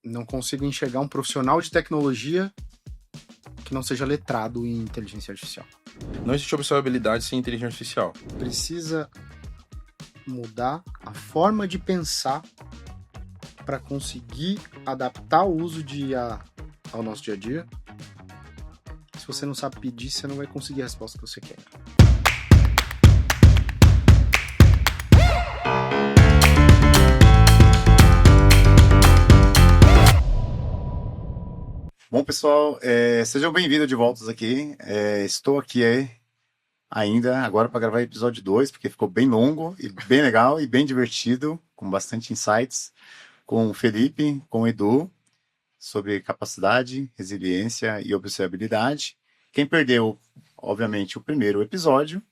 não consigo enxergar um profissional de tecnologia que não seja letrado em inteligência artificial. Não existe observabilidade sem inteligência artificial. Precisa mudar a forma de pensar para conseguir adaptar o uso de IA ao nosso dia a dia. Se você não sabe pedir, você não vai conseguir a resposta que você quer. Bom, pessoal, sejam bem-vindos de volta aqui. Estou aqui ainda agora para gravar o episódio 2, porque ficou bem longo e bem legal e bem divertido, com bastante insights, com o Felipe, com o Edu, sobre capacidade, resiliência e observabilidade. Quem perdeu, obviamente, o primeiro episódio,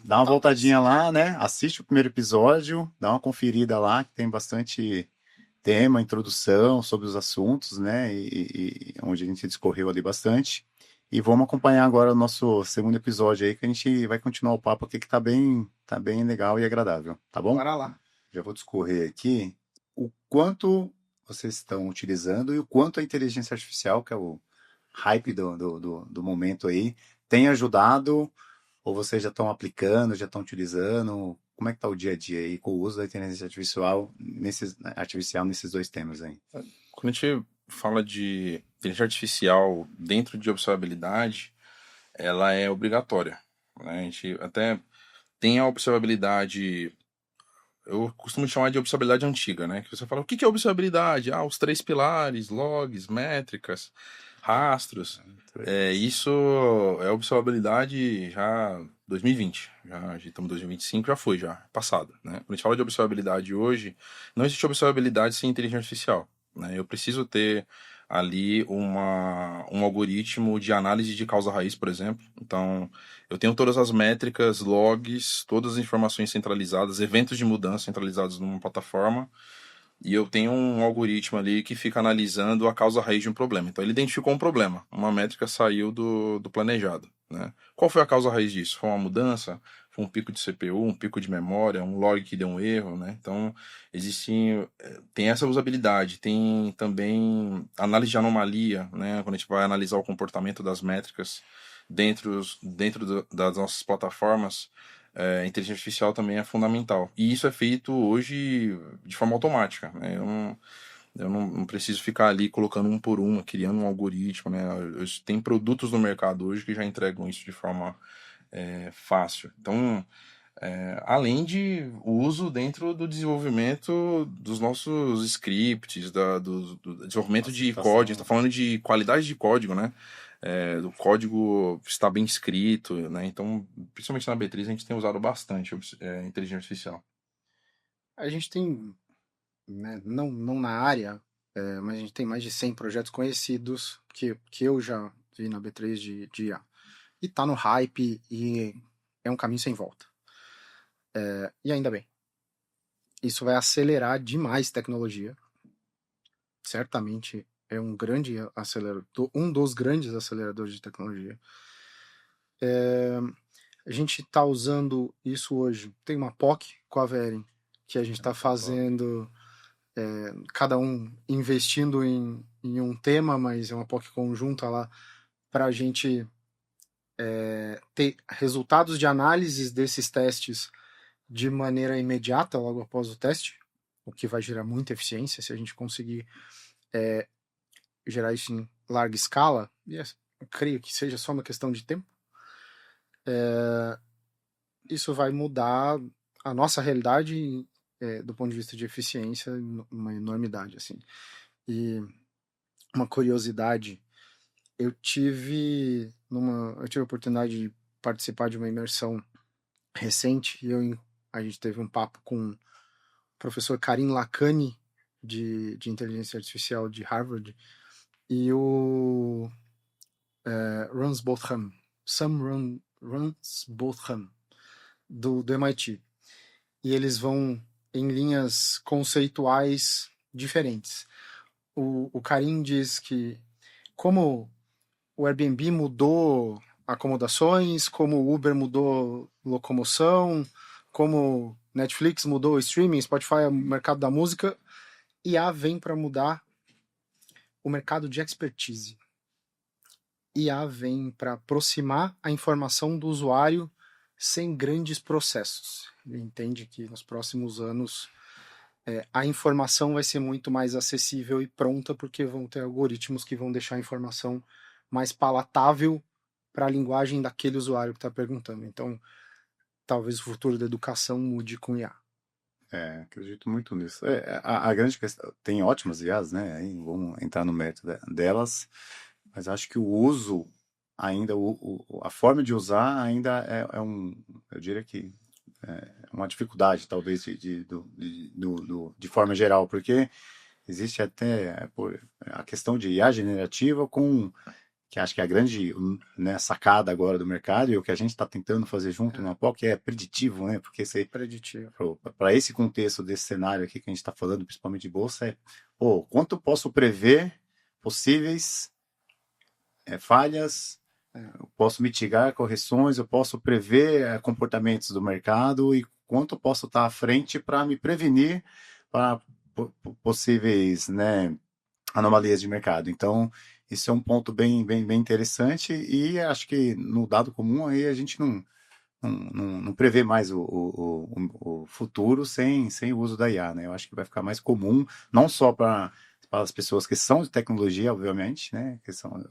dá uma voltadinha lá, né? Assiste o primeiro episódio, dá uma conferida lá, que tem bastante tema, introdução sobre os assuntos, né, e onde a gente discorreu ali bastante. E vamos acompanhar agora o nosso segundo episódio aí, que a gente vai continuar o papo aqui, que tá bem legal e agradável, tá bom? Bora lá. Já vou discorrer aqui o quanto vocês estão utilizando e o quanto a inteligência artificial, que é o hype do momento aí, tem ajudado, ou vocês já estão aplicando, já estão utilizando. Como é que está o dia a dia aí com o uso da inteligência artificial nesses dois temas aí? Quando a gente fala de inteligência artificial dentro de observabilidade, ela é obrigatória, né? A gente até tem a observabilidade, eu costumo chamar de observabilidade antiga, né? Que você fala, o que é observabilidade? Os 3 pilares, logs, métricas, rastros. Isso é observabilidade já 2020, já estamos em 2025, já passado, né? Quando a gente fala de observabilidade hoje, não existe observabilidade sem inteligência artificial, né? Eu preciso ter ali um algoritmo de análise de causa-raiz, por exemplo. Então, eu tenho todas as métricas, logs, todas as informações centralizadas, eventos de mudança centralizados numa plataforma, e eu tenho um algoritmo ali que fica analisando a causa-raiz de um problema. Então, ele identificou um problema, uma métrica saiu do planejado, né? Qual foi a causa-raiz disso? Foi uma mudança? Foi um pico de CPU, um pico de memória, um log que deu um erro, né? Então, tem essa usabilidade, tem também análise de anomalia, né? Quando a gente vai analisar o comportamento das métricas dentro das nossas plataformas, a inteligência artificial também é fundamental. E isso é feito hoje de forma automática, né? Eu não preciso ficar ali colocando um por um, criando um algoritmo, né? Tem produtos no mercado hoje que já entregam isso de forma fácil. Então, além de uso dentro do desenvolvimento dos nossos scripts, do desenvolvimento de código, a gente está falando de qualidade de código, né? Do código estar bem escrito, né? Então, principalmente na B3, a gente tem usado bastante inteligência artificial. A gente tem, né, não na área, mas a gente tem mais de 100 projetos conhecidos que eu já vi na B3 de IA. E tá no hype e é um caminho sem volta. E ainda bem. Isso vai acelerar demais tecnologia. Certamente é um grande acelerador, um dos grandes aceleradores de tecnologia. A gente está usando isso hoje. Tem uma POC com a Veren, que a gente está fazendo, cada um investindo em um tema, mas é uma POC conjunta lá, para a gente ter resultados de análises desses testes de maneira imediata, logo após o teste, o que vai gerar muita eficiência se a gente conseguir gerar isso em larga escala, e eu creio que seja só uma questão de tempo. Isso vai mudar a nossa realidade do ponto de vista de eficiência, uma enormidade, assim. E uma curiosidade, eu tive a oportunidade de participar de uma imersão recente e a gente teve um papo com o professor Karim Lakhani de inteligência artificial de Harvard e o Sam Ransbotham do MIT. E eles vão em linhas conceituais diferentes. O Karim diz que como o Airbnb mudou acomodações, como o Uber mudou locomoção, como Netflix mudou o streaming, Spotify é o mercado da música, IA vem para mudar o mercado de expertise. IA vem para aproximar a informação do usuário sem grandes processos. Ele entende que nos próximos anos a informação vai ser muito mais acessível e pronta, porque vão ter algoritmos que vão deixar a informação mais palatável para a linguagem daquele usuário que está perguntando. Então, talvez o futuro da educação mude com IA. Acredito muito nisso. A grande questão, tem ótimas IAs, né? Aí vamos entrar no mérito delas, mas acho que o uso ainda, a forma de usar ainda eu diria que é uma dificuldade, talvez, de forma geral, porque existe até a questão de IA generativa que acho que é a grande, né, sacada agora do mercado e o que a gente está tentando fazer junto no APOC é preditivo, né? Porque para esse contexto desse cenário aqui que a gente está falando, principalmente de bolsa, quanto eu posso prever possíveis falhas, eu posso mitigar correções, eu posso prever comportamentos do mercado e quanto eu posso estar à frente para me prevenir para possíveis, né, anomalias de mercado. Então, isso é um ponto bem interessante e acho que no dado comum aí a gente não prevê mais o futuro sem o uso da IA, né? Eu acho que vai ficar mais comum, não só para as pessoas que são de tecnologia, obviamente, né? Que são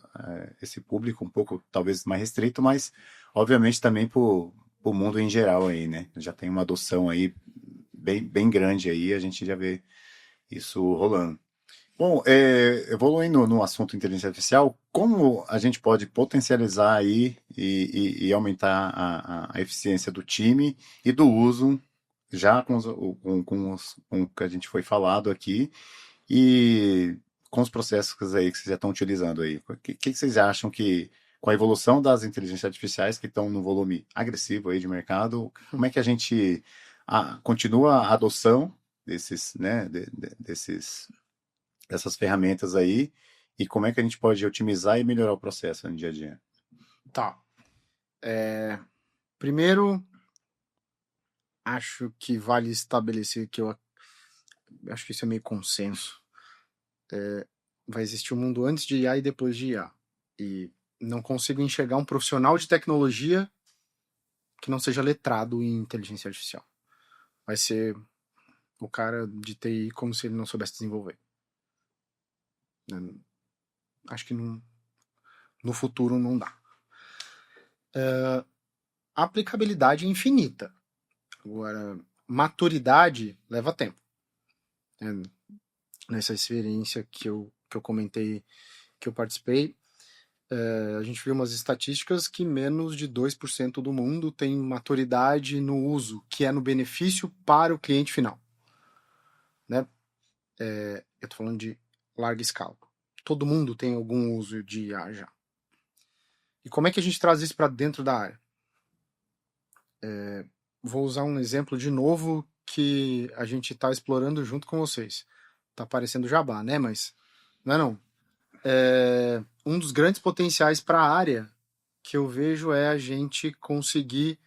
esse público um pouco talvez mais restrito, mas obviamente também para o mundo em geral aí, né? Já tem uma adoção aí bem grande aí, a gente já vê isso rolando. Bom, evoluindo no assunto inteligência artificial, como a gente pode potencializar aí e aumentar a eficiência do time e do uso, já com o que a gente foi falado aqui, e com os processos aí que vocês já estão utilizando aí? O que vocês acham que, com a evolução das inteligências artificiais que estão no volume agressivo aí de mercado, como é que a gente continua a adoção desses, né, dessas ferramentas aí e como é que a gente pode otimizar e melhorar o processo no dia a dia? Tá. Primeiro, acho que vale estabelecer que eu acho que isso é meio consenso. Vai existir um mundo antes de IA e depois de IA. E não consigo enxergar um profissional de tecnologia que não seja letrado em inteligência artificial. Vai ser o cara de TI como se ele não soubesse desenvolver. Acho que no futuro não dá. A aplicabilidade é infinita. Agora, maturidade leva tempo. Nessa experiência que eu comentei, que eu participei, a gente viu umas estatísticas que menos de 2% do mundo tem maturidade no uso, que é no benefício para o cliente final. Né? Eu estou falando de larga escala. Todo mundo tem algum uso de IA já. E como é que a gente traz isso para dentro da área? Vou usar um exemplo de novo que a gente está explorando junto com vocês. Tá parecendo jabá, né? Mas não é não. Um dos grandes potenciais para a área que eu vejo é a gente conseguir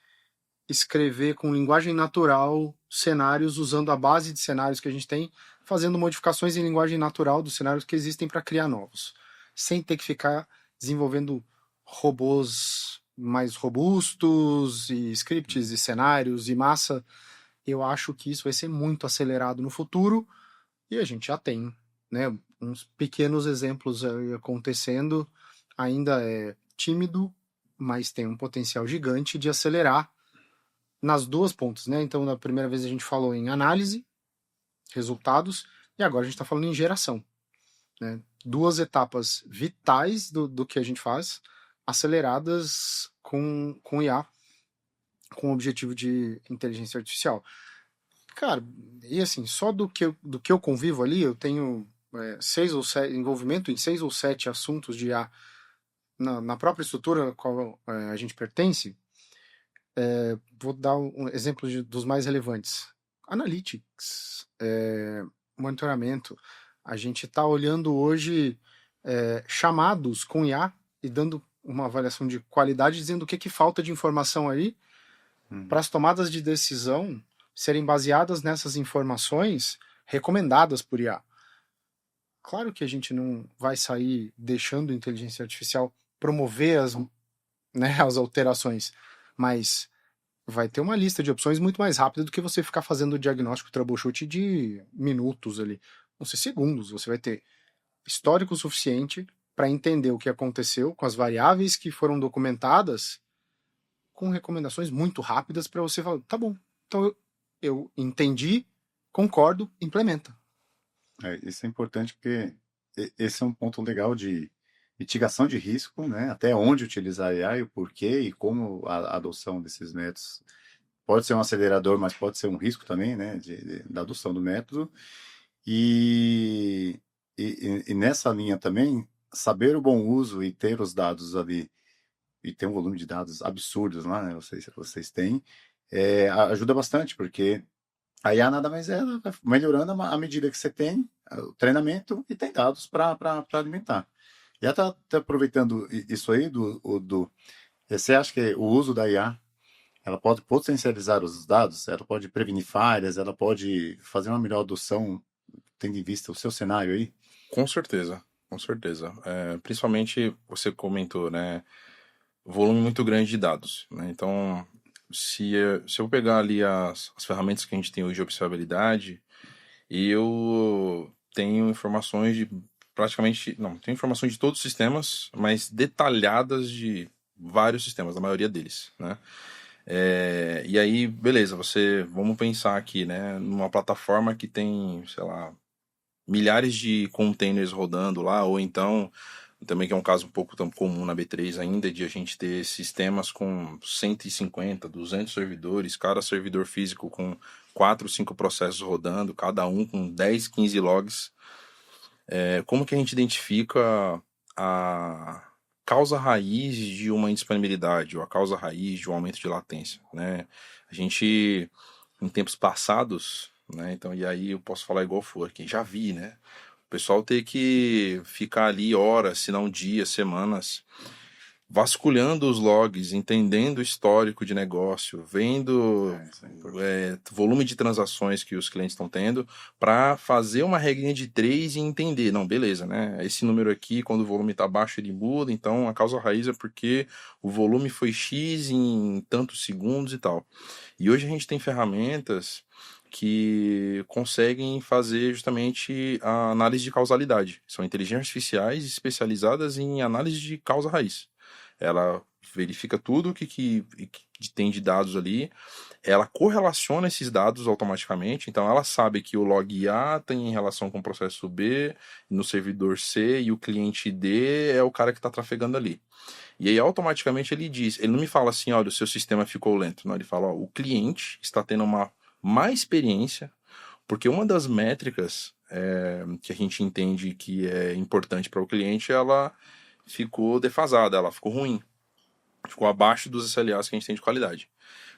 escrever com linguagem natural cenários usando a base de cenários que a gente tem, fazendo modificações em linguagem natural dos cenários que existem para criar novos, sem ter que ficar desenvolvendo robôs mais robustos e scripts e cenários e massa. Eu acho que isso vai ser muito acelerado no futuro e a gente já tem, né, uns pequenos exemplos aí acontecendo. Ainda é tímido, mas tem um potencial gigante de acelerar nas duas pontas, né? Então, na primeira vez a gente falou em análise, resultados, e agora a gente está falando em geração. Né? Duas etapas vitais do que a gente faz, aceleradas com IA, com o objetivo de inteligência artificial. Cara, e assim, só do que eu convivo ali, eu tenho 6 ou 7, envolvimento em 6 ou 7 assuntos de IA na própria estrutura a qual a gente pertence. Vou dar um exemplo dos mais relevantes. Analytics, monitoramento. A gente está olhando hoje chamados com IA e dando uma avaliação de qualidade, dizendo o que falta de informação aí para as tomadas de decisão serem baseadas nessas informações recomendadas por IA. Claro que a gente não vai sair deixando a inteligência artificial promover né, as alterações, mas vai ter uma lista de opções muito mais rápida do que você ficar fazendo o diagnóstico troubleshoot de minutos ali. Vão ser segundos. Você vai ter histórico suficiente para entender o que aconteceu com as variáveis que foram documentadas, com recomendações muito rápidas para você falar, tá bom, então eu entendi, concordo, implementa. Isso é importante porque esse é um ponto legal de mitigação de risco, né? Até onde utilizar a AI, o porquê e como a adoção desses métodos pode ser um acelerador, mas pode ser um risco também, né? Da adoção do método. E nessa linha também, saber o bom uso e ter os dados ali, e ter um volume de dados absurdos lá, né? Vocês têm, ajuda bastante, porque a IA nada mais é, ela vai melhorando à medida que você tem o treinamento e tem dados para alimentar. E ela está aproveitando isso aí você acha que o uso da IA, ela pode potencializar os dados, ela pode prevenir falhas, ela pode fazer uma melhor adoção, tendo em vista o seu cenário aí? Com certeza, com certeza. Principalmente, você comentou, né? Volume muito grande de dados, né? Então, se eu pegar ali as ferramentas que a gente tem hoje de observabilidade, eu tenho informações de praticamente, não, tenho informações de todos os sistemas, mas detalhadas de vários sistemas, a maioria deles, né? E aí, beleza, vamos pensar aqui, né, numa plataforma que tem, sei lá, milhares de containers rodando lá, ou então, também que é um caso um pouco tão comum na B3 ainda, de a gente ter sistemas com 150, 200 servidores, cada servidor físico com 4, 5 processos rodando, cada um com 10, 15 logs. Como que a gente identifica a causa raiz de uma indisponibilidade, ou a causa raiz de um aumento de latência, né? A gente, em tempos passados, né, então, e aí eu posso falar igual for, quem já vi, né? O pessoal ter que ficar ali horas, se não dias, semanas, vasculhando os logs, entendendo o histórico de negócio, vendo volume de transações que os clientes estão tendo, para fazer uma regrinha de 3 e entender, não, beleza, né? Esse número aqui, quando o volume está baixo, ele muda, então a causa raiz é porque o volume foi X em tantos segundos e tal. E hoje a gente tem ferramentas que conseguem fazer justamente a análise de causalidade. São inteligências artificiais especializadas em análise de causa raiz. Ela verifica tudo que tem de dados ali, ela correlaciona esses dados automaticamente, então ela sabe que o log A tem relação com o processo B, no servidor C, e o cliente D é o cara que está trafegando ali. E aí automaticamente ele diz, ele não me fala assim, olha, o seu sistema ficou lento, não, ele fala, ó, o cliente está tendo uma má experiência, porque uma das métricas que a gente entende que é importante para o cliente, ela ficou defasada, ela ficou ruim, ficou abaixo dos SLAs que a gente tem de qualidade,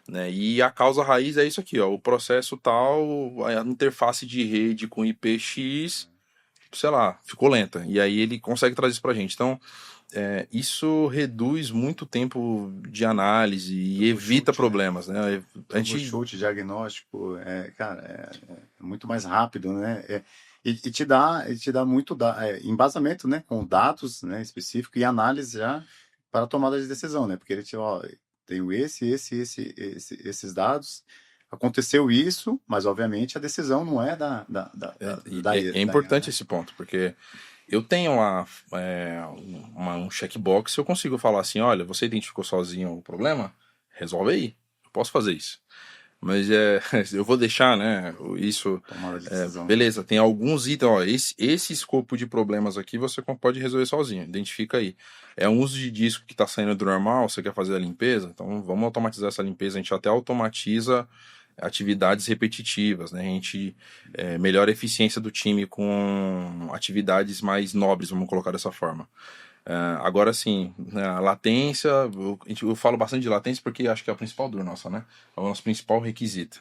né? E a causa raiz é isso aqui, ó, o processo tal, a interface de rede com IPX, sei lá, ficou lenta, e aí ele consegue trazer isso pra gente. Então, isso reduz muito tempo de análise e evita problemas, né? A gente... Troubleshoot, diagnóstico, cara, é muito mais rápido, né? E te dá muito embasamento, né? Com dados, né, específicos e análise já para a tomada de decisão, né? Porque ele te, ó, tenho esses dados, aconteceu isso, mas obviamente a decisão não é da É importante né? esse ponto, porque eu tenho lá um checkbox, eu consigo falar assim, olha, você identificou sozinho o problema? Resolve aí, eu posso fazer isso. Mas eu vou deixar, né, isso... Tomada de decisão. Beleza, tem alguns itens, ó, esse escopo de problemas aqui você pode resolver sozinho, identifica aí. É um uso de disco que está saindo do normal, você quer fazer a limpeza? Então vamos automatizar essa limpeza, a gente até automatiza atividades repetitivas, né? A gente melhora a eficiência do time com atividades mais nobres, vamos colocar dessa forma. Agora sim, a latência, eu falo bastante de latência porque acho que é a principal dor nossa, né? É o nosso principal requisito.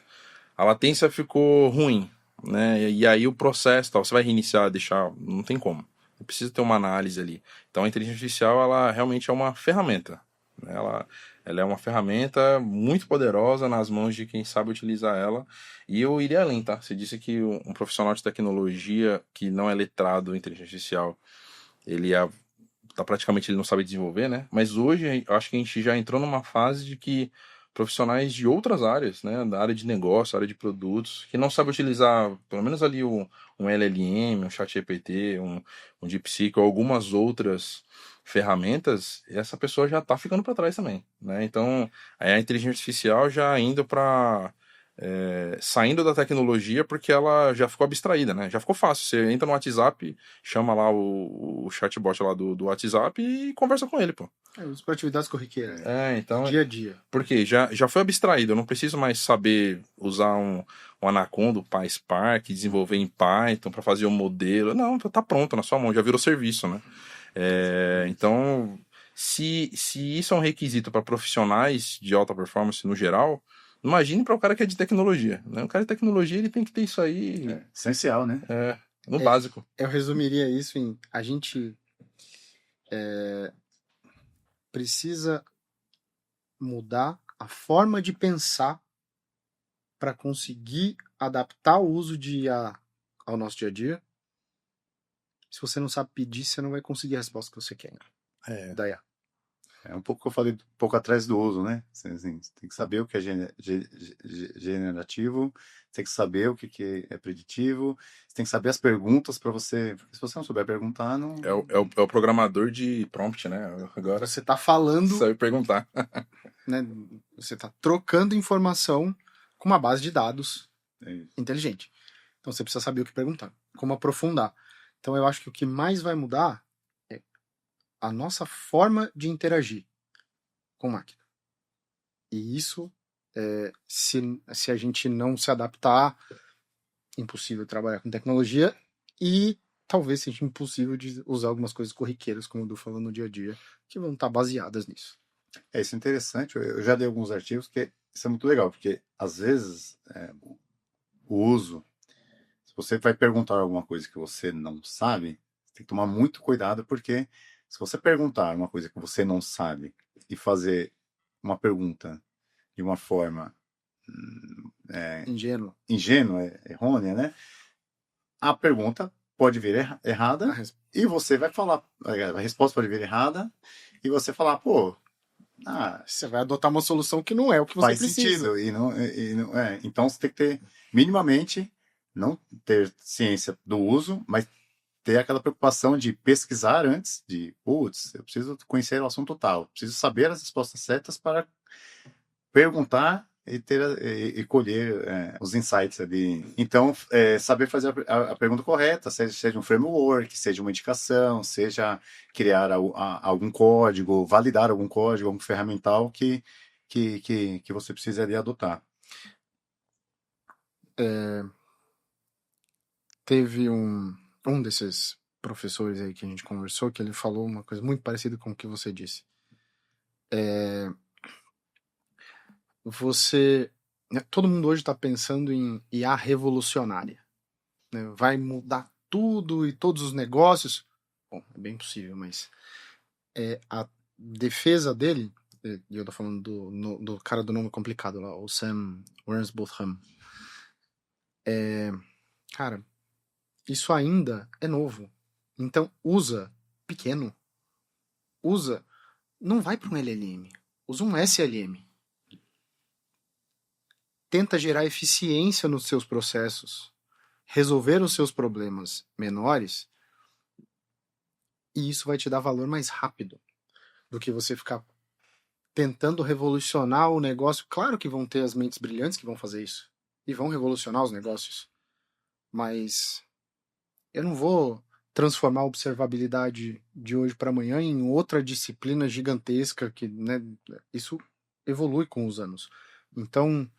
A latência ficou ruim, né? E aí o processo, tal, você vai reiniciar, deixar, não tem como. Precisa ter uma análise ali. Então a inteligência artificial, ela realmente é uma ferramenta, né? Ela é uma ferramenta muito poderosa nas mãos de quem sabe utilizar ela. E eu iria além, tá? Você disse que um profissional de tecnologia que não é letrado em inteligência artificial, ele é, tá praticamente ele não sabe desenvolver, né? Mas hoje eu acho que a gente já entrou numa fase de que profissionais de outras áreas, né, da área de negócio, área de produtos, que não sabem utilizar, pelo menos ali um LLM, um ChatGPT, um DeepSeek ou algumas outras ferramentas, essa pessoa já está ficando para trás também, né? Então, aí a inteligência artificial já indo para saindo da tecnologia porque ela já ficou abstraída, né? Já ficou fácil. Você entra no WhatsApp, chama lá o chatbot lá do WhatsApp e conversa com ele, pô. Uso para atividades corriqueiras, Então, dia a dia. porque já foi abstraído, eu não preciso mais saber usar um Anaconda, o PySpark, desenvolver em Python para fazer um modelo. Não, tá pronto na sua mão, já virou serviço, né? Então, se isso é um requisito para profissionais de alta performance no geral, imagine para o cara que é de tecnologia, né? O cara de tecnologia ele tem que ter isso aí Essencial, né? no básico. Eu resumiria isso em a gente precisa mudar a forma de pensar para conseguir adaptar o uso de IA ao nosso dia a dia. Se você não sabe pedir, você não vai conseguir a resposta que você quer da IA. É um pouco o que eu falei um pouco atrás do uso, né? Assim, você tem que saber o que é generativo, você tem que saber o que é preditivo, você tem que saber as perguntas para você. Porque se você não souber perguntar, não. É o programador de prompt, né? Agora Você está falando, sabe perguntar. né? Você está trocando informação com uma base de dados É inteligente. Então você precisa saber o que perguntar, como aprofundar. Então eu acho que o que mais vai mudar é a nossa forma de interagir com máquina. E isso, se a gente não se adaptar, impossível trabalhar com tecnologia e talvez seja impossível de usar algumas coisas corriqueiras, como eu estou falando no dia a dia, que vão estar baseadas nisso. Isso é interessante. Eu já dei alguns artigos que isso é muito legal, porque às vezes o uso, se você vai perguntar alguma coisa que você não sabe, você tem que tomar muito cuidado, porque se você perguntar uma coisa que você não sabe e fazer uma pergunta de uma forma Ingênuo. ingênua, errônea, né? A pergunta pode vir errada e você vai falar, a resposta pode vir errada e você falar, pô, você vai adotar uma solução que não é o que você faz precisa. sentido. Então você tem que ter, minimamente, não ter ciência do uso, mas ter aquela preocupação de pesquisar antes, de, putz, eu preciso conhecer o assunto tal, preciso saber as respostas certas para perguntar e colher os insights ali. Então, saber fazer a pergunta correta, seja um framework, seja uma indicação, seja criar algum código, validar algum código, algum ferramental que você precisaria adotar. Teve um desses professores aí que a gente conversou que ele falou uma coisa muito parecida com o que você disse. Todo mundo hoje está pensando em IA revolucionária, né? Vai mudar tudo e todos os negócios. Bom, é bem possível, mas a defesa dele, e eu tô falando do cara do nome complicado lá, o Sam Wormsbotham, cara, isso ainda é novo. Então usa pequeno. Não vai para um LLM, usa um SLM. Tenta gerar eficiência nos seus processos, resolver os seus problemas menores, e isso vai te dar valor mais rápido do que você ficar tentando revolucionar o negócio. Claro que vão ter as mentes brilhantes que vão fazer isso e vão revolucionar os negócios, mas eu não vou transformar a observabilidade de hoje para amanhã em outra disciplina gigantesca que, né, isso evolui com os anos. Então,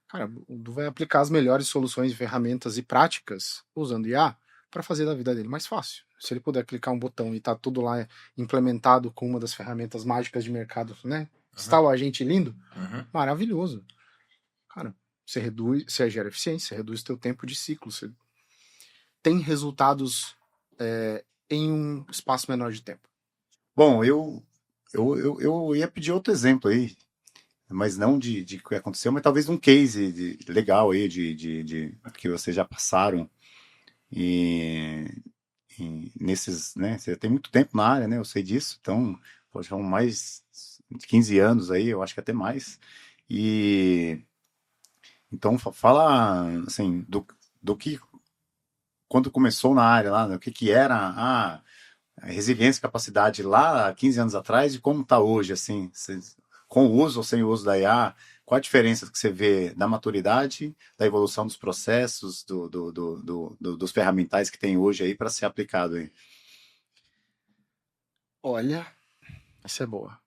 cara, o Du vai aplicar as melhores soluções, ferramentas e práticas usando IA para fazer da vida dele mais fácil. Se ele puder clicar um botão e tá tudo lá implementado com uma das ferramentas mágicas de mercado, né? Está o agente lindo, maravilhoso. Cara, você gera eficiência, você reduz o teu tempo de ciclo, você tem resultados em um espaço menor de tempo. Bom, eu ia pedir outro exemplo aí. mas não de que aconteceu, mas talvez um case legal aí de que vocês já passaram e nesses, né? Você tem muito tempo na área, né? Eu sei disso, então, pô, já são mais de 15 anos aí, eu acho que até mais. E então fala assim do que quando começou na área lá, né, o que que era a resiliência e capacidade lá há 15 anos atrás e como está hoje, assim, com o uso ou sem o uso da IA, qual a diferença que você vê da maturidade, da evolução dos processos, dos ferramentais que tem hoje aí para ser aplicado aí? Olha, essa é boa.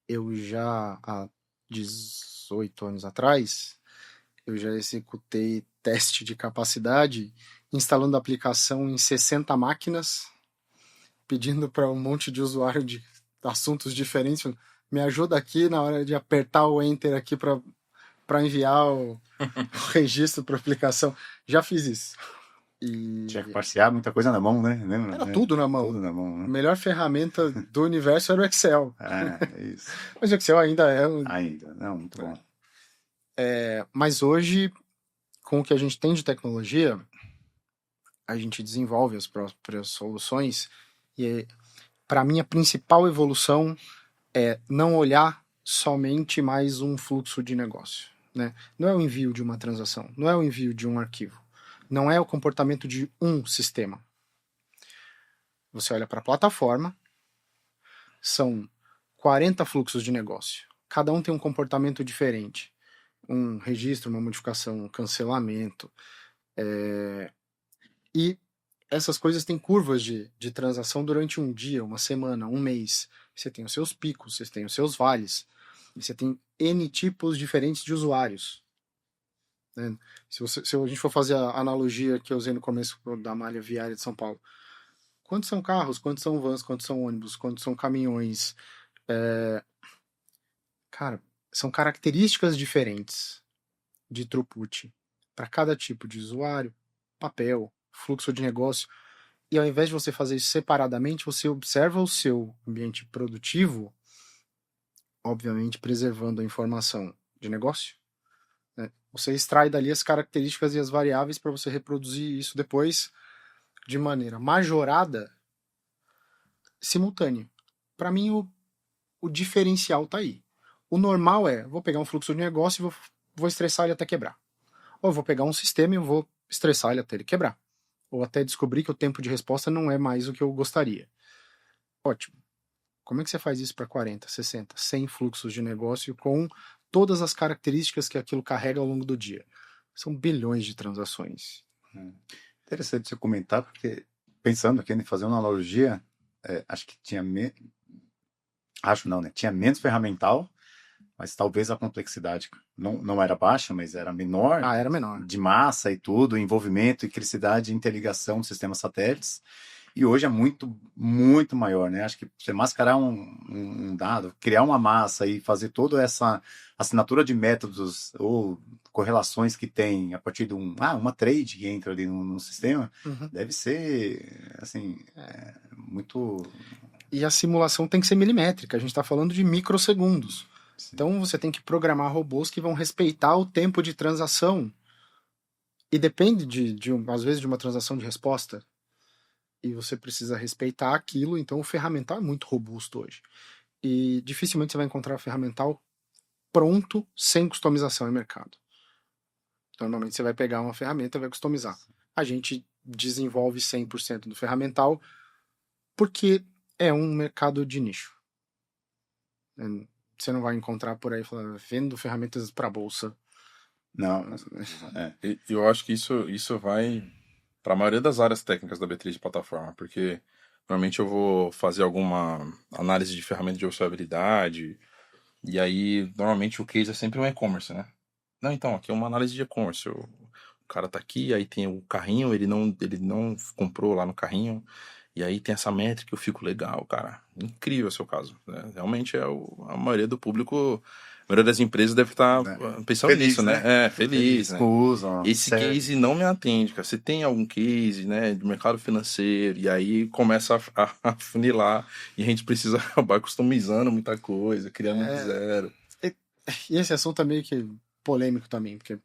Eu já, há 18 anos atrás, eu já executei teste de capacidade instalando a aplicação em 60 máquinas, pedindo para um monte de usuário de assuntos diferentes, falando, me ajuda aqui na hora de apertar o Enter aqui para enviar o registro para aplicação. Já fiz isso. E Tinha que parsear muita coisa na mão, né? Lembra, era né? tudo na mão. Tudo na mão, A né? melhor ferramenta do universo era o Excel. É isso. Mas o Excel ainda é. Ainda, não, muito bom. Mas hoje, com o que a gente tem de tecnologia, a gente desenvolve as próprias soluções. E, para mim, a principal evolução é não olhar somente mais um fluxo de negócio. Né? Não é o envio de uma transação, não é o envio de um arquivo, não é o comportamento de um sistema. Você olha para a plataforma, são 40 fluxos de negócio. Cada um tem um comportamento diferente. Um registro, uma modificação, um cancelamento. E essas coisas têm curvas de transação durante um dia, uma semana, um mês. Você tem os seus picos, você tem os seus vales. Você tem N tipos diferentes de usuários. Né? Se a gente for fazer a analogia que eu usei no começo da malha viária de São Paulo, quantos são carros, quantos são vans, quantos são ônibus, quantos são caminhões? Cara, são características diferentes de throughput para cada tipo de usuário, papel, fluxo de negócio. E ao invés de você fazer isso separadamente, você observa o seu ambiente produtivo, obviamente preservando a informação de negócio. Né? Você extrai dali as características e as variáveis para você reproduzir isso depois de maneira majorada, simultânea. Para mim, o diferencial está aí. O normal é, vou pegar um fluxo de negócio e vou estressar ele até quebrar. Ou vou pegar um sistema e vou estressar ele até ele quebrar. Ou até descobrir que o tempo de resposta não é mais o que eu gostaria. Ótimo. Como é que você faz isso para 40, 60, 100 fluxos de negócio com todas as características que aquilo carrega ao longo do dia? São bilhões de transações. Interessante você comentar, porque pensando aqui em fazer uma analogia, acho que tinha tinha menos ferramental, mas talvez a complexidade não era baixa, mas era menor. Era menor. De massa e tudo, envolvimento e criticidade e interligação dos sistemas satélites. E hoje é muito, muito maior, né? Acho que você mascarar um dado, criar uma massa e fazer toda essa assinatura de métodos ou correlações que tem a partir de uma trade que entra ali no sistema, deve ser, assim, muito... E a simulação tem que ser milimétrica, a gente está falando de microsegundos. Sim. Então você tem que programar robôs que vão respeitar o tempo de transação. E depende, às vezes, de uma transação de resposta. E você precisa respeitar aquilo, então o ferramental é muito robusto hoje. E dificilmente você vai encontrar um ferramental pronto, sem customização no mercado. Então, normalmente você vai pegar uma ferramenta e vai customizar. A gente desenvolve 100% do ferramental porque é um mercado de nicho. Você não vai encontrar por aí falando, vendo ferramentas para bolsa. Não. Eu acho que isso vai para a maioria das áreas técnicas da B3 de plataforma, porque normalmente eu vou fazer alguma análise de ferramenta de observabilidade, e aí normalmente o case é sempre um e-commerce, né? Não, então, aqui é uma análise de e-commerce. O cara tá aqui, aí tem o carrinho, ele não comprou lá no carrinho, e aí tem essa métrica, eu fico legal, cara. Incrível o seu caso. Né? Realmente a maioria do público, a maioria das empresas deve estar pensando feliz, nisso, né? Feliz, né? Esse certo. case não me atende, cara. Você tem algum case, né, de mercado financeiro, e aí começa a funilar, e a gente precisa acabar customizando muita coisa, criando do zero. E esse assunto é meio que polêmico também, porque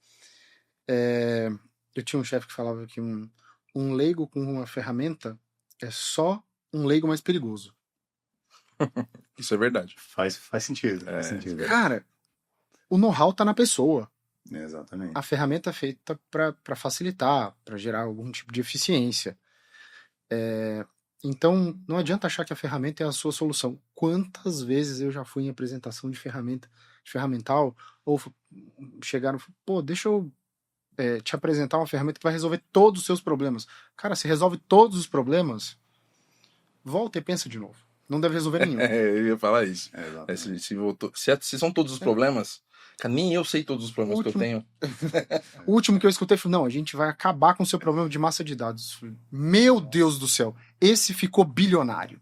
eu tinha um chefe que falava que um leigo com uma ferramenta é só um leigo mais perigoso. Isso é verdade. Faz sentido, faz É, sentido. Cara, o know-how tá na pessoa. Exatamente. A ferramenta é feita para facilitar, para gerar algum tipo de eficiência. Então, não adianta achar que a ferramenta é a sua solução. Quantas vezes eu já fui em apresentação de ferramental, ou chegaram, pô, deixa eu te apresentar uma ferramenta que vai resolver todos os seus problemas. Cara, se resolve todos os problemas, volta e pensa de novo. Não deve resolver nenhum. eu ia falar isso. Exatamente. Se são todos os problemas, cara, nem eu sei todos os problemas que eu tenho. O último que eu escutei foi: não, a gente vai acabar com o seu problema de massa de dados. Meu Deus do céu, esse ficou bilionário.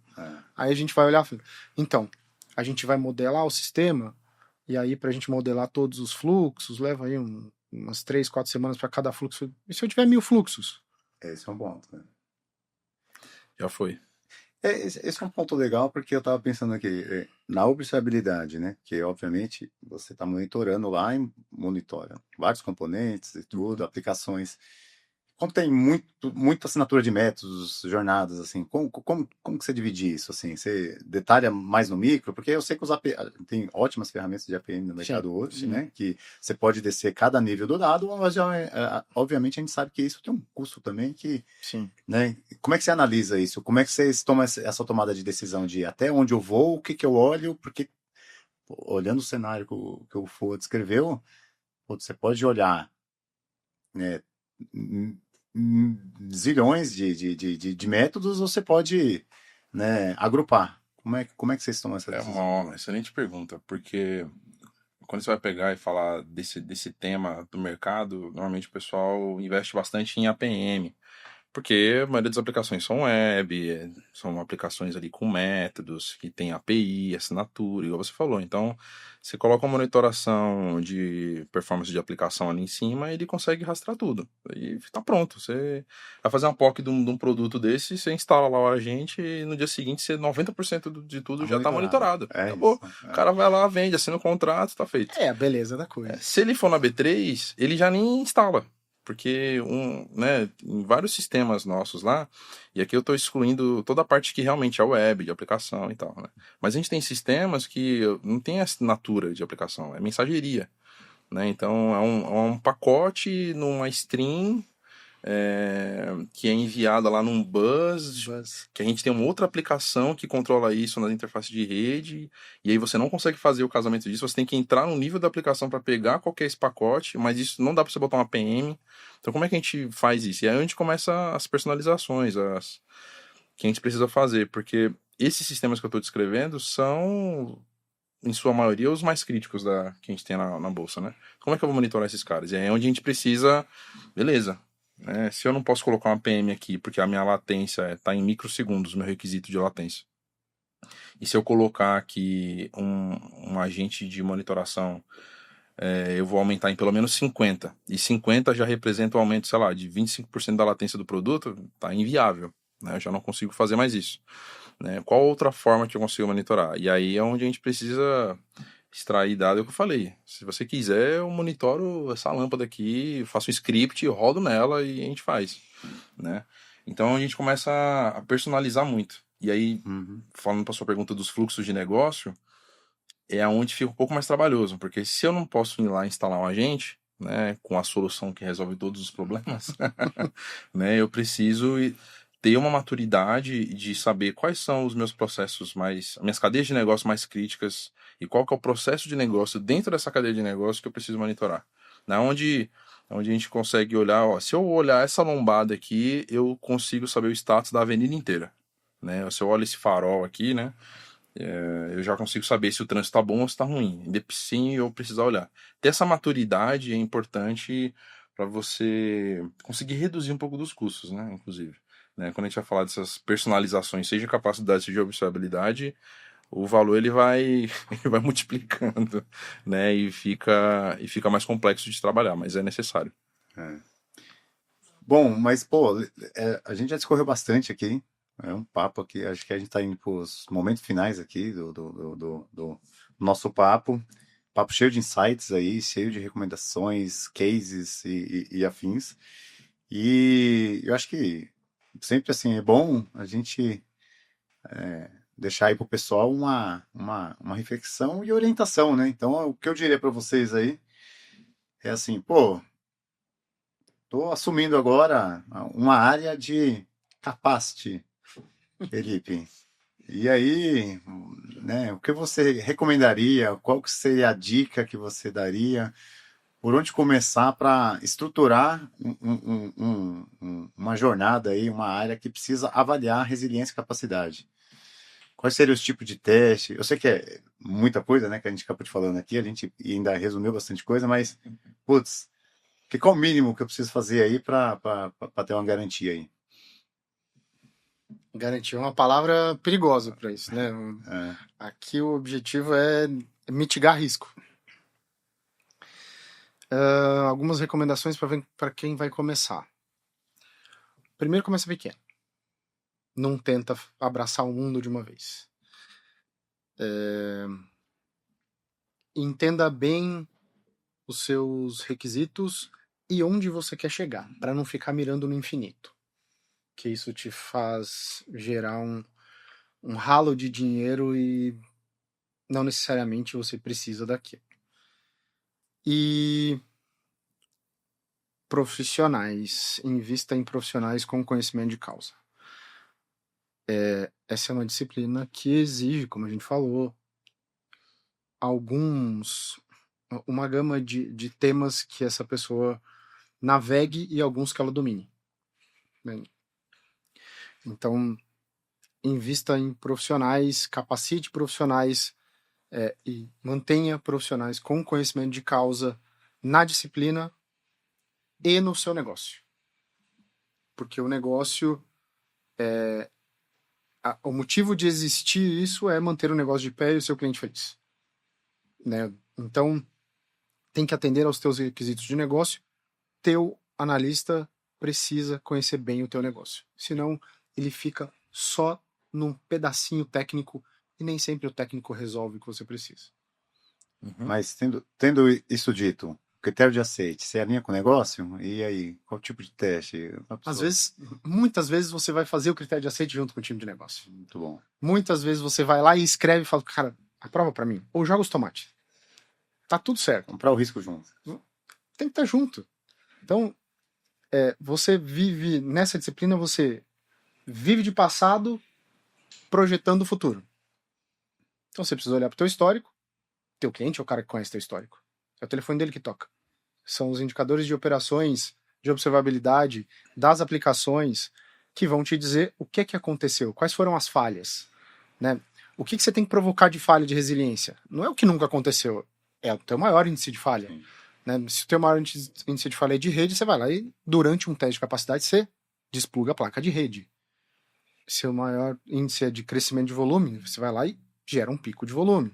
Aí a gente vai olhar, então, a gente vai modelar o sistema, e aí pra gente modelar todos os fluxos, leva aí umas 3, 4 semanas para cada fluxo. E se eu tiver 1000 fluxos? Esse é um ponto, né? Já foi. Esse é um ponto legal, porque eu estava pensando aqui, na observabilidade, né? Que obviamente você está monitorando lá e monitora vários componentes e tudo, aplicações. Como tem muita assinatura de métodos, jornadas, assim, como que você divide isso, assim? Você detalha mais no micro? Porque eu sei que tem ótimas ferramentas de APM no mercado hoje, né? Que você pode descer cada nível do dado, mas obviamente a gente sabe que isso tem um custo também que, Sim. né? Como é que você analisa isso? Como é que você toma essa tomada de decisão de até onde eu vou, o que eu olho? Porque olhando o cenário que o Fua descreveu, você pode olhar, né, zilhões de métodos, você pode, né, agrupar. Como é que vocês tomam essa É decisão? uma excelente pergunta, porque quando você vai pegar e falar desse tema do mercado, normalmente o pessoal investe bastante em APM, porque a maioria das aplicações são web, são aplicações ali com métodos, que tem API, assinatura, igual você falou. Então, você coloca uma monitoração de performance de aplicação ali em cima e ele consegue rastrear tudo. E está pronto. Você vai fazer uma POC de um produto desse, você instala lá o agente e no dia seguinte 90% de tudo já está monitorado. É Acabou. isso. O cara vai lá, vende, assina o contrato, está feito. É a beleza da coisa. Se ele for na B3, ele já nem instala. Porque em vários sistemas nossos lá, e aqui eu estou excluindo toda a parte que realmente é web, de aplicação e tal, né? Mas a gente tem sistemas que não tem assinatura de aplicação, é mensageria, né? Então é um pacote numa stream que é enviada lá num bus, que a gente tem uma outra aplicação que controla isso na interface de rede, e aí você não consegue fazer o casamento disso, você tem que entrar no nível da aplicação para pegar qualquer esse pacote, mas isso não dá para você botar uma PM. Então como é que a gente faz isso? E aí a gente começa as personalizações, que a gente precisa fazer, porque esses sistemas que eu estou descrevendo são, em sua maioria, os mais críticos que a gente tem na bolsa, né? Como é que eu vou monitorar esses caras? E aí é onde a gente precisa, beleza, se eu não posso colocar uma PM aqui, porque a minha latência está em microsegundos, meu requisito de latência. E se eu colocar aqui um agente de monitoração, eu vou aumentar em pelo menos 50. E 50 já representa um aumento, sei lá, de 25% da latência do produto, tá inviável. Né? Eu já não consigo fazer mais isso. Né? Qual outra forma que eu consigo monitorar? E aí é onde a gente precisa extrair dado, é o que eu falei. Se você quiser, eu monitoro essa lâmpada aqui, faço um script, rodo nela e a gente faz, né? Então a gente começa a personalizar muito. E aí, falando para sua pergunta dos fluxos de negócio, é onde fica um pouco mais trabalhoso, porque se eu não posso ir lá instalar um agente, né, com a solução que resolve todos os problemas, né, eu preciso ter uma maturidade de saber quais são os meus processos minhas cadeias de negócio mais críticas e qual que é o processo de negócio dentro dessa cadeia de negócio que eu preciso monitorar. Né, onde a gente consegue olhar, se eu olhar essa lombada aqui, eu consigo saber o status da avenida inteira. Né? Se eu olho esse farol aqui, né, eu já consigo saber se o trânsito está bom ou se está ruim. Sim, eu precisar olhar. Ter essa maturidade é importante para você conseguir reduzir um pouco dos custos, né? Inclusive. Né? Quando a gente vai falar dessas personalizações, seja capacidade, seja observabilidade, o valor ele vai multiplicando, né? E fica mais complexo de trabalhar, mas é necessário. Bom, mas, pô, a gente já discorreu bastante aqui. É um papo aqui, acho que a gente está indo para os momentos finais aqui do nosso papo. papo cheio de insights aí, cheio de recomendações, cases e afins. E eu acho que sempre assim é bom a gente deixar aí pro pessoal uma reflexão e orientação, né? Então, o que eu diria para vocês aí é assim, pô, tô assumindo agora uma área de capacity, Felipe. E aí, né, o que você recomendaria? Qual que seria a dica que você daria? Por onde começar para estruturar uma jornada aí, uma área que precisa avaliar resiliência e capacidade? Quais seriam os tipos de teste? Eu sei que é muita coisa, né, que a gente acabou de falando aqui, a gente ainda resumiu bastante coisa, mas, putz, qual o mínimo que eu preciso fazer aí para ter uma garantia aí? Garantir é uma palavra perigosa para isso, né? É, Aqui o objetivo é mitigar risco. Algumas recomendações para quem vai começar. Primeiro, começa pequeno. Não tenta abraçar o mundo de uma vez. Entenda bem os seus requisitos e onde você quer chegar, para não ficar mirando no infinito. Que isso te faz gerar um ralo de dinheiro e não necessariamente você precisa daquilo. E profissionais. Invista em profissionais com conhecimento de causa. Essa é uma disciplina que exige, como a gente falou, uma gama de temas que essa pessoa navegue e alguns que ela domine, né? Então, invista em profissionais, capacite profissionais e mantenha profissionais com conhecimento de causa na disciplina e no seu negócio. Porque o negócio, o motivo de existir isso é manter o negócio de pé e o seu cliente feliz, né? Então, tem que atender aos teus requisitos de negócio. Teu analista precisa conhecer bem o teu negócio. Senão, ele fica só num pedacinho técnico e nem sempre o técnico resolve o que você precisa. mas tendo isso dito, critério de aceite, você alinha com o negócio? E aí, qual tipo de teste? Muitas vezes você vai fazer o critério de aceite junto com o time de negócio. Muito bom. Muitas vezes você vai lá e escreve e fala, cara, aprova pra mim. Ou joga os tomates. Tá tudo certo. Comprar o risco junto. Tem que estar junto. Então, você vive, nessa disciplina, você vive de passado projetando o futuro. Então você precisa olhar pro teu histórico. Teu cliente é o cara que conhece teu histórico. É o telefone dele que toca. São os indicadores de operações, de observabilidade, das aplicações, que vão te dizer o que aconteceu, quais foram as falhas, né? O que você tem que provocar de falha de resiliência? Não é o que nunca aconteceu, é o teu maior índice de falha. Né? Se o teu maior índice de falha é de rede, você vai lá e, durante um teste de capacidade, você despluga a placa de rede. Se o maior índice é de crescimento de volume, você vai lá e gera um pico de volume.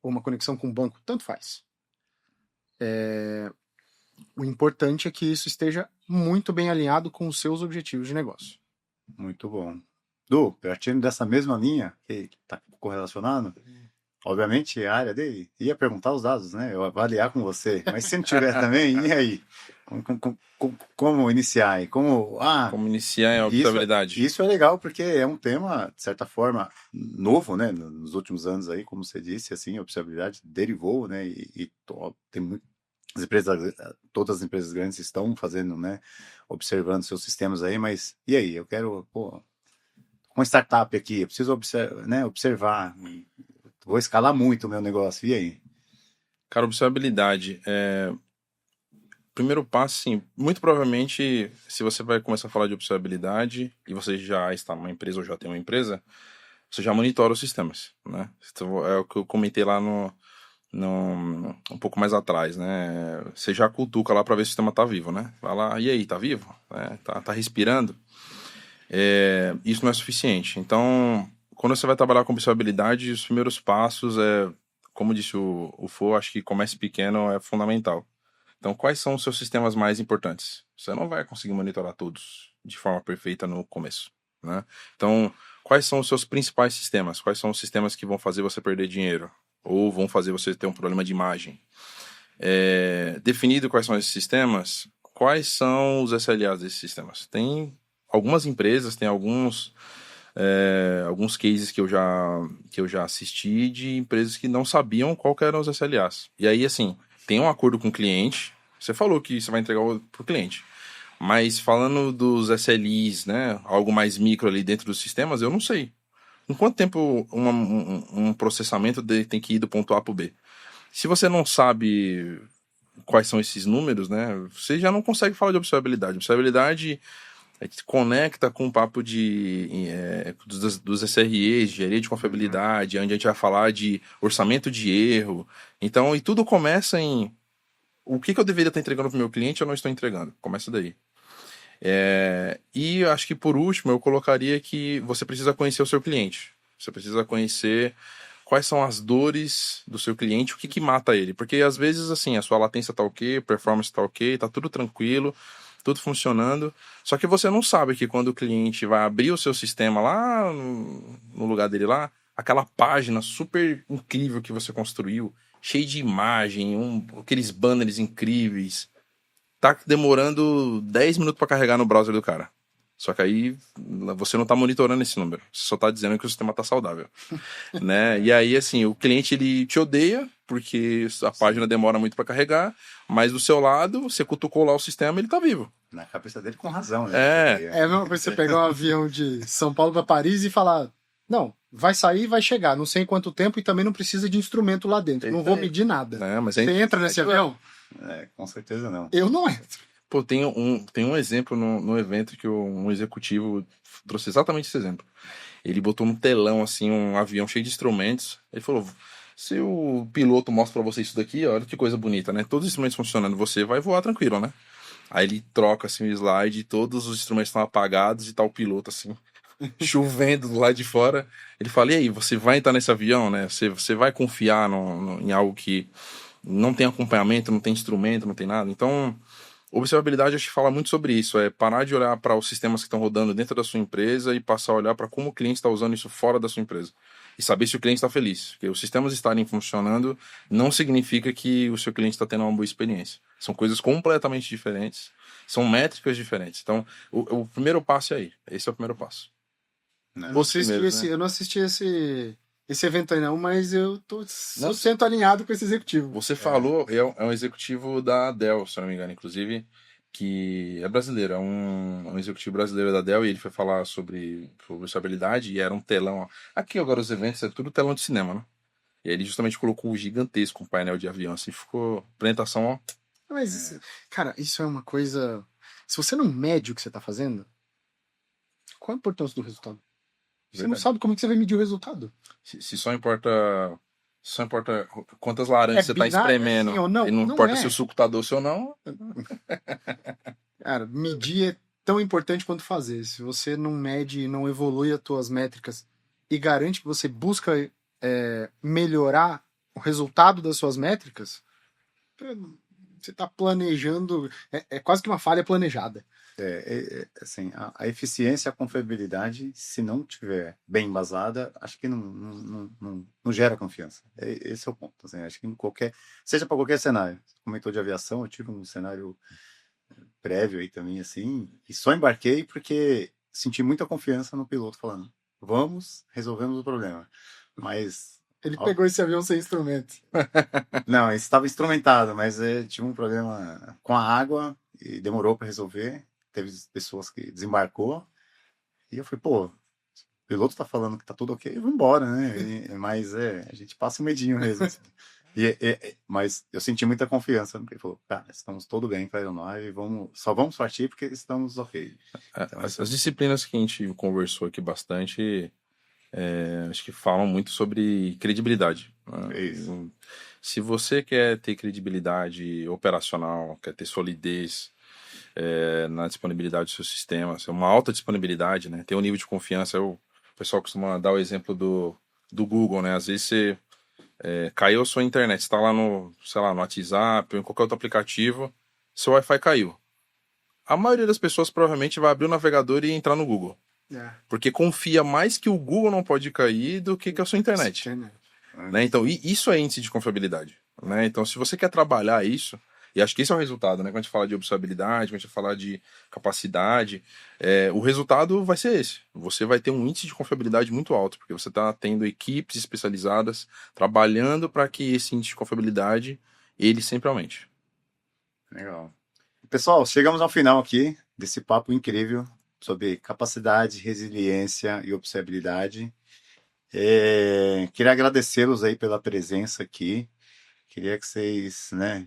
Ou uma conexão com o banco, tanto faz. O importante é que isso esteja muito bem alinhado com os seus objetivos de negócio. Muito bom. Du, partindo dessa mesma linha, que está correlacionado, obviamente a área dele ia perguntar os dados, né? Eu avaliar com você. Mas se não tiver também, e aí? Como iniciar aí? Como iniciar a observabilidade? Isso é legal porque é um tema, de certa forma, novo, né? Nos últimos anos aí, como você disse, assim, a observabilidade derivou, né? Tem muito, todas as empresas grandes estão fazendo, né? Observando seus sistemas aí, mas e aí? Eu quero, uma startup aqui, eu preciso observar. Vou escalar muito o meu negócio. E aí? Cara, observabilidade. Primeiro passo, sim. Muito provavelmente, se você vai começar a falar de observabilidade e você já está numa empresa ou já tem uma empresa, você já monitora os sistemas, né? Então, é o que eu comentei lá um pouco mais atrás, né? Você já cutuca lá para ver se o sistema tá vivo, né? Vai lá, e aí, tá vivo? Tá respirando? Isso não é suficiente. Então, quando você vai trabalhar com observabilidade, os primeiros passos como disse o Fô, acho que comece pequeno é fundamental. Então, quais são os seus sistemas mais importantes? Você não vai conseguir monitorar todos de forma perfeita no começo, né? Então, quais são os seus principais sistemas? Quais são os sistemas que vão fazer você perder dinheiro? ou vão fazer você ter um problema de imagem. Definido quais são esses sistemas, quais são os SLAs desses sistemas? Tem algumas empresas, tem alguns cases que eu já assisti de empresas que não sabiam qual que eram os SLAs. E aí, assim, tem um acordo com o cliente, você falou que você vai entregar para o cliente, mas falando dos SLIs, né, algo mais micro ali dentro dos sistemas, eu não sei. Em quanto tempo um processamento tem que ir do ponto A para o B? Se você não sabe quais são esses números, né, você já não consegue falar de observabilidade. Observabilidade conecta com o papo dos SREs, de engenharia de confiabilidade, onde a gente vai falar de orçamento de erro. Então, e tudo começa em o que eu deveria estar entregando para o meu cliente ou não estou entregando. Começa daí. E acho que por último eu colocaria que você precisa conhecer o seu cliente. Você precisa conhecer quais são as dores do seu cliente, o que mata ele. Porque às vezes assim, a sua latência tá ok, performance tá ok, tá tudo tranquilo, tudo funcionando. Só que você não sabe que quando o cliente vai abrir o seu sistema lá no lugar dele lá, aquela página super incrível que você construiu, cheia de imagem, aqueles banners incríveis, tá demorando 10 minutos para carregar no browser do cara. Só que aí você não tá monitorando esse número. Você só tá dizendo que o sistema tá saudável. Né? E aí, assim, o cliente ele te odeia porque a página demora muito para carregar, mas do seu lado, você cutucou lá o sistema e ele tá vivo. Na cabeça dele com razão. Né? É a mesma coisa você pegar um avião de São Paulo para Paris e falar, não, vai sair e vai chegar, não sei em quanto tempo e também não precisa de instrumento lá dentro, não vou medir nada. Mas você entra nesse avião? Com certeza não. Eu não entro. Pô, tem um exemplo no evento que um executivo trouxe exatamente esse exemplo. Ele botou no telão, assim, um avião cheio de instrumentos. Ele falou, se o piloto mostra pra você isso daqui, olha que coisa bonita, né? Todos os instrumentos funcionando, você vai voar tranquilo, né? Aí ele troca, assim, o slide, todos os instrumentos estão apagados e tá o piloto, assim, chovendo do lado de fora. Ele fala, e aí, você vai entrar nesse avião, né? Você vai confiar em algo que não tem acompanhamento, não tem instrumento, não tem nada? Então, observabilidade acho que fala muito sobre isso, parar de olhar para os sistemas que estão rodando dentro da sua empresa e passar a olhar para como o cliente está usando isso fora da sua empresa. E saber se o cliente está feliz. Porque os sistemas estarem funcionando não significa que o seu cliente está tendo uma boa experiência. São coisas completamente diferentes, são métricas diferentes. Então, o primeiro passo é aí. Esse é o primeiro passo. Eu não assisti esse evento aí não, mas eu tô 100% alinhado com esse executivo. Você falou, é um executivo da Dell, se eu não me engano, inclusive, que é brasileiro, é um executivo brasileiro da Dell, e ele foi falar sobre usabilidade, e era um telão. Ó. Aqui agora os eventos é tudo telão de cinema, né? E aí ele justamente colocou um gigantesco painel de avião, assim, ficou apresentação, ó. Mas, cara, isso é uma coisa... Se você não mede o que você tá fazendo, qual a importância do resultado? Você não sabe como que você vai medir o resultado. Se só importa quantas laranjas você tá espremendo, assim, ou não, e não importa se o suco tá doce ou não. Cara, medir é tão importante quanto fazer. Se você não mede e não evolui as tuas métricas e garante que você busca melhorar o resultado das suas métricas, você tá planejando... É quase que uma falha planejada. Assim, a eficiência e a confiabilidade, se não tiver bem embasada, acho que não gera confiança. Esse é o ponto. Assim, acho que seja para qualquer cenário. Você comentou de aviação, eu tive um cenário prévio aí também, assim, e só embarquei porque senti muita confiança no piloto falando, resolvemos o problema. Mas... Ele pegou esse avião sem instrumento. Não, estava instrumentado, mas tive um problema com a água e demorou para resolver. Teve pessoas que desembarcou e eu falei, pô, o piloto tá falando que tá tudo ok, vamos embora, né? Mas a gente passa um medinho mesmo. Assim. Mas eu senti muita confiança, porque ele falou, cara, estamos tudo bem com a aeronave, só vamos partir porque estamos ok. Então, as disciplinas que a gente conversou aqui bastante, acho que falam muito sobre credibilidade. Né? Se você quer ter credibilidade operacional, quer ter solidez na disponibilidade do seu sistema, uma alta disponibilidade, né? Ter um nível de confiança. O pessoal costuma dar o exemplo do Google, né? Às vezes você caiu a sua internet, você está lá no WhatsApp ou em qualquer outro aplicativo, seu Wi-Fi caiu. A maioria das pessoas provavelmente vai abrir o navegador e entrar no Google. Porque confia mais que o Google não pode cair do que a sua internet. Né? Então, isso é índice de confiabilidade. Né? Então, se você quer trabalhar isso, e acho que esse é o resultado, né? Quando a gente fala de observabilidade, quando a gente fala de capacidade, o resultado vai ser esse. Você vai ter um índice de confiabilidade muito alto, porque você está tendo equipes especializadas trabalhando para que esse índice de confiabilidade ele sempre aumente. Legal. Pessoal, chegamos ao final aqui desse papo incrível sobre capacidade, resiliência e observabilidade. Queria agradecê-los aí pela presença aqui. Queria que vocês, né,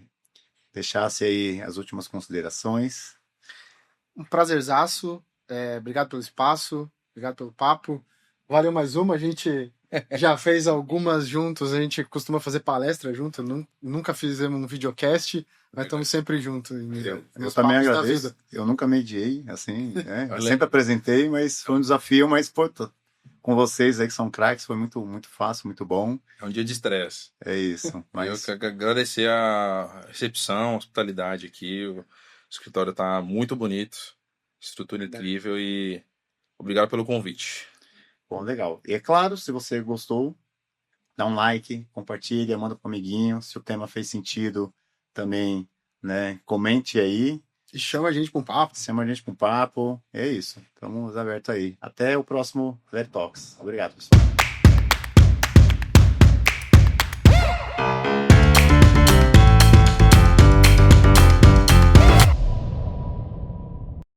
deixassem aí as últimas considerações. Um prazerzaço. Obrigado pelo espaço, obrigado pelo papo. Valeu mais uma. A gente já fez algumas juntos, a gente costuma fazer palestra junto. Nunca fizemos um videocast, mas estamos sempre juntos. Eu também agradeço. Eu nunca mediei, assim, eu sempre apresentei, mas foi um desafio, mas, pô, com vocês aí que são craques, foi muito, muito fácil, muito bom. É um dia de estresse. É isso. Mas... Eu quero agradecer a recepção, a hospitalidade aqui. O escritório está muito bonito, estrutura incrível e obrigado pelo convite. Bom, legal. E é claro, se você gostou, dá um like, compartilha, manda para o amiguinho. Se o tema fez sentido, também, né, comente aí. E chama a gente para um papo. Chama a gente para um papo. É isso. Estamos abertos aí. Até o próximo Let Talks. Obrigado, pessoal.